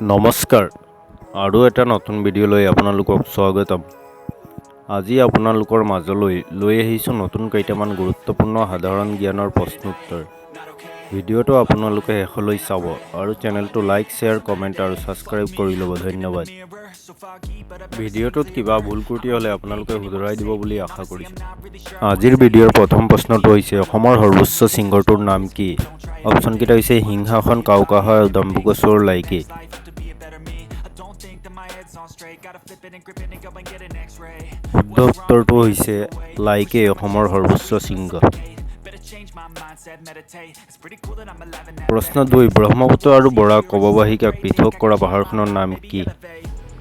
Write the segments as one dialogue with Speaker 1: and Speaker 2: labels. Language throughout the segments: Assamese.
Speaker 1: নমস্কাৰ আৰু এটা নতুন ভিডিঅ' লৈ আপোনালোকক স্বাগতম। আজি আপোনালোকৰ মাজলৈ লৈ আহিছোঁ নতুন কেইটামান গুৰুত্বপূৰ্ণ সাধাৰণ জ্ঞানৰ প্ৰশ্নোত্তৰ। ভিডিঅ'টো আপোনালোকে শেষলৈ চাব আৰু চেনেলটো লাইক, শ্বেয়াৰ, কমেণ্ট আৰু ছাবস্ক্ৰাইব কৰি ল'ব। ধন্যবাদ। ভিডিঅ'টোত কিবা ভুল ত্ৰুটি হ'লে আপোনালোকে শুধৰাই দিব বুলি আশা কৰিছোঁ। আজিৰ ভিডিঅ'ৰ প্ৰথম প্ৰশ্নটো হৈছে অসমৰ সৰ্বোচ্চ শৃংগটোৰ নাম কি? অপশ্যনকেইটা হৈছে সিংহাসন, কাউকাহা আৰু ডাম্বুকশ্বৰৰ লাইকি। শুদ্ধ উত্তৰটো হৈছে লাইকি অসমৰ সৰ্বোচ্চ শৃংগ। প্ৰশ্ন 2, ব্ৰহ্মপুত্ৰ আৰু বৰাক অৱবাহিকাক পৃথক কৰা পাহাৰখনৰ নাম কি?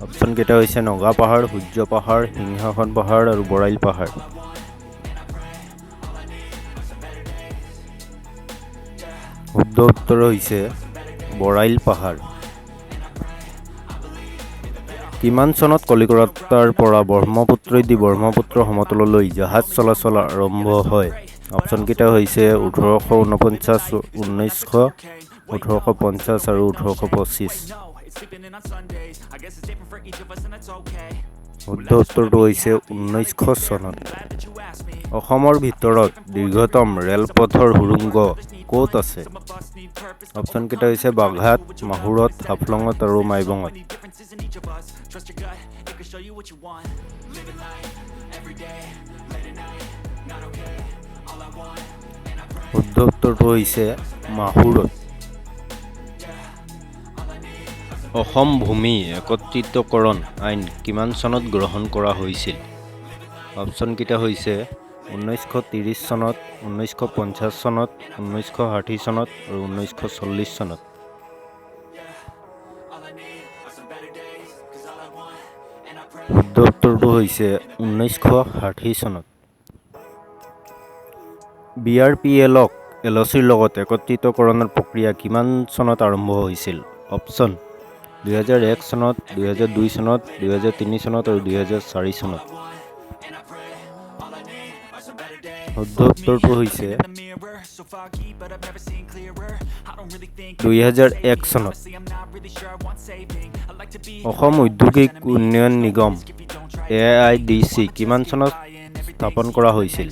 Speaker 1: অপশ্যনকেইটা হৈছে নগা পাহাৰ, সূৰ্য পাহাৰ, সিংহাসন পাহাৰ আৰু বৰাইল পাহাৰ। শুদ্ধ উত্তৰ হৈছে বৰাইল পাহাৰ। কিমান চনত কলিকতাৰ পৰা ব্ৰহ্মপুত্ৰদি ব্ৰহ্মপুত্ৰ সমতললৈ জাহাজ চলাচল আৰম্ভ হয়? অপশ্যনকেইটা হৈছে 1849, 1900, 1850 আৰু 1825। শুদ্ধ উত্তৰটো হৈছে 1900 চনত। অসমৰ ভিতৰত দীৰ্ঘতম ৰেলপথৰ সুড়ঙ্গ ক'ত আছে? অপশ্যনকেইটা হৈছে বাঘাট, মাহুৰত, হাফলঙত আৰু মাইবঙত। শুদ্ধ উত্তৰটো হৈছে মাহুৰত। অসম ভূমি একত্ৰিতকৰণ আইন কিমান চনত গ্ৰহণ কৰা হৈছিল? অপশ্যনকেইটা হৈছে 1930 চনত, 1950 চনত, 1960 চনত আৰু 1940 চনত। শুদ্ধ উত্তৰটো হৈছে 1960 চনত। BRPLক LOCৰ লগত একত্ৰিতকৰণৰ প্ৰক্ৰিয়া কিমান চনত আৰম্ভ হৈছিল? অপশ্যন 2001 চনত, 2002 চনত, 2003 চনত আৰু 2004 চনত। শুদ্ধ উত্তৰটো হৈছে 2001 চনত। অসম ঔদ্যোগিক উন্নয়ন নিগম AIDC কিমান চনত স্থাপন কৰা হৈছিল?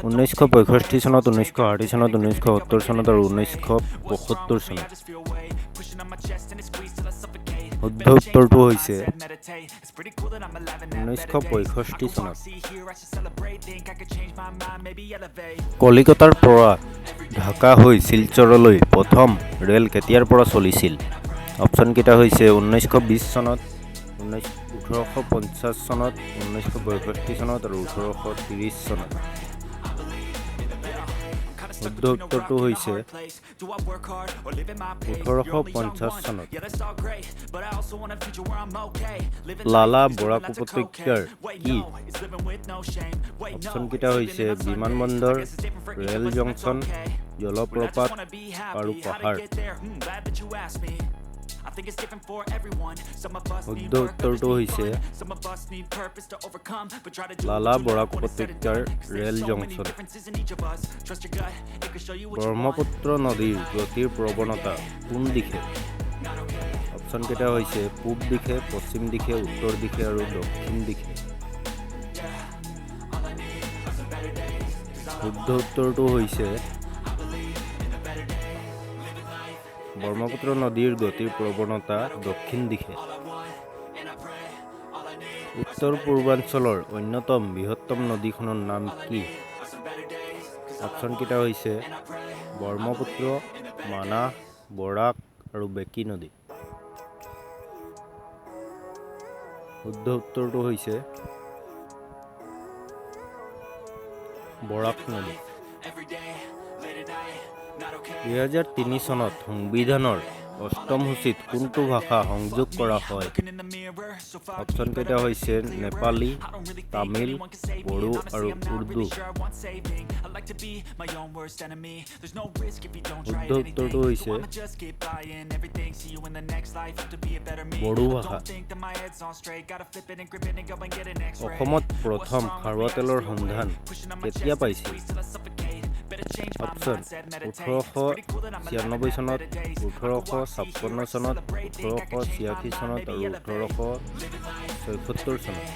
Speaker 1: 1965 চনত, 1960 চনত, 1970 চনত আৰু 1975 চনত। শুদ্ধ উত্তৰটো হৈছে 1965 চনত। কলিকতাৰ পৰা ঢাকা হৈ শিলচৰলৈ প্ৰথম ৰেল কেতিয়াৰ পৰা চলিছিল? অপশ্যনকেইটা হৈছে 1920 চনত, 1850 চনত, 1965 চনত আৰু 1830 চনত। শুদ্ধ উত্তৰটো হৈছে 1850 চনত। লালা বৰাক উপত্যকাৰ কি? অপশ্যনকেইটা হৈছে বিমানবন্দৰ, ৰেল জংচন, জলপ্ৰপাত আৰু পাহাৰ। শুদ্ধ উত্তৰটো হৈছে লালা বৰাক উপত্যকাৰ ৰেল জংচন। ব্ৰহ্মপুত্ৰ নদীৰ গতিৰ প্ৰৱণতা কোন দিশে? অপশ্যনকেইটা হৈছে পূব দিশে, পশ্চিম দিশে, উত্তৰ দিশে আৰু দক্ষিণ দিশে। শুদ্ধ উত্তৰটো হৈছে ব্ৰহ্মপুত্ৰ নদীৰ গতিৰ প্ৰৱণতা দক্ষিণ দিশে। উত্তৰ পূৰ্বাঞ্চলৰ অন্যতম বৃহত্তম নদীখনৰ নাম কি? অপশ্যনকেইটা হৈছে ব্ৰহ্মপুত্ৰ, মানাহ, বৰাক আৰু বেকী নদী। শুদ্ধ উত্তৰটো হৈছে বৰাক নদী। 2003 চনত সংবিধানৰ অষ্টম সূচীত কোনটো ভাষা সংযোগ কৰা হয়? অপশ্যনকেইটা হৈছে নেপালী, তামিল, বড়ো আৰু উৰ্দু। শুদ্ধ উত্তৰটো হৈছে বড়ো ভাষা। অসমত প্ৰথম খাৰুৱা তেলৰ সন্ধান কেতিয়া পাইছিল? অপশ্যন 1896 চনত, 1856 চনত, 1886 চনত আৰু 1876 চনত।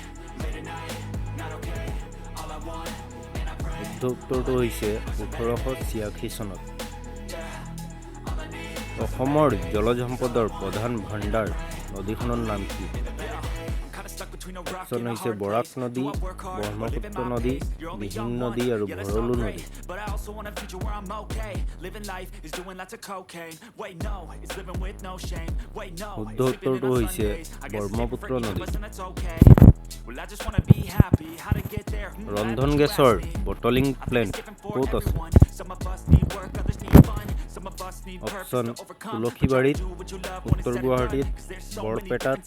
Speaker 1: শুদ্ধ উত্তৰটো হৈছে 1886 চনত। অসমৰ জলজ সম্পদৰ প্ৰধান ভাণ্ডাৰ নদীখনৰ নাম কি? অপশ্যন হৈছে বৰাক নদী, ব্ৰহ্মপুত্ৰ নদী, দিহিং নদী আৰু ভৰলু নদী। শুদ্ধ উত্তৰটো হৈছে ব্ৰহ্মপুত্ৰ নদী। ৰন্ধন গেছৰ বটলিং প্লেণ্ট ক'ত আছে? অপশ্যন তুলসীবাৰীত, উত্তৰ গুৱাহাটীত, বৰপেটাত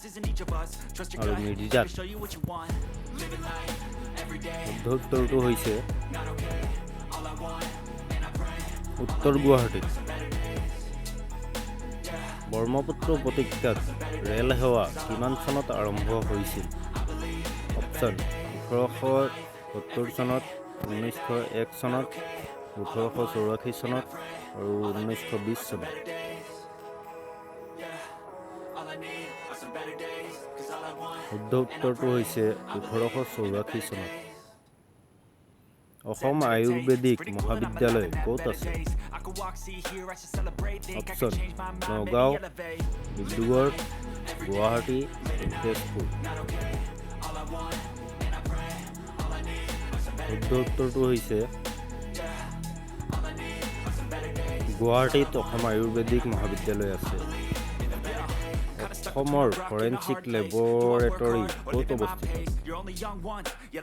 Speaker 1: আৰু মিৰ্জাত। শুদ্ধ উত্তৰটো হৈছে উত্তৰ গুৱাহাটীত। ব্ৰহ্মপুত্ৰ উপত্যকাত ৰেল সেৱা কিমান চনত আৰম্ভ হৈছিল? অপশ্যন 1870 চনত, 1901 চনত, 1884 চনত আৰু 1920 চনত। শুদ্ধ উত্তৰটো হৈছে 1884 চনত। অসম আয়ুৰ্বেদিক মহাবিদ্যালয় ক'ত আছে? অপশ্যন নগাঁও, ডিব্ৰুগড়, গুৱাহাটী, তেজপুৰ। শুদ্ধ উত্তৰটো হৈছে গুৱাহাটীত অসম আয়ুৰ্বেদিক মহাবিদ্যালয় আছে। অসমৰ ফৰেনচিক লেবৰেটৰী ক'ত অৱস্থিত?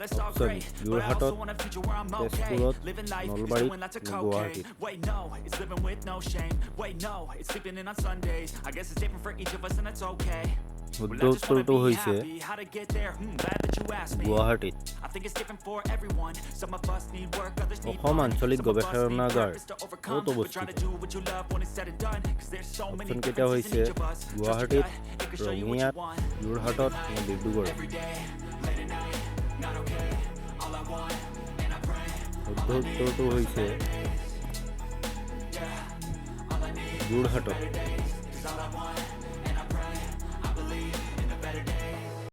Speaker 1: অপশ্যন যোৰহাটত, তেজপুৰত, নলবাৰীত, গুৱাহাটীত। শুদ্ধ উত্তৰটো হৈছে গুৱাহাটীত। অসম আঞ্চলিক গৱেষণাগাৰ ক'ত অৱস্থিত? অপশ্যন কেইটা হৈছে গুৱাহাটীত, ৰঙিয়াত, যোৰহাটত নে ডিব্ৰুগড়ত। শুদ্ধ উত্তৰটো হৈছে যোৰহাটত।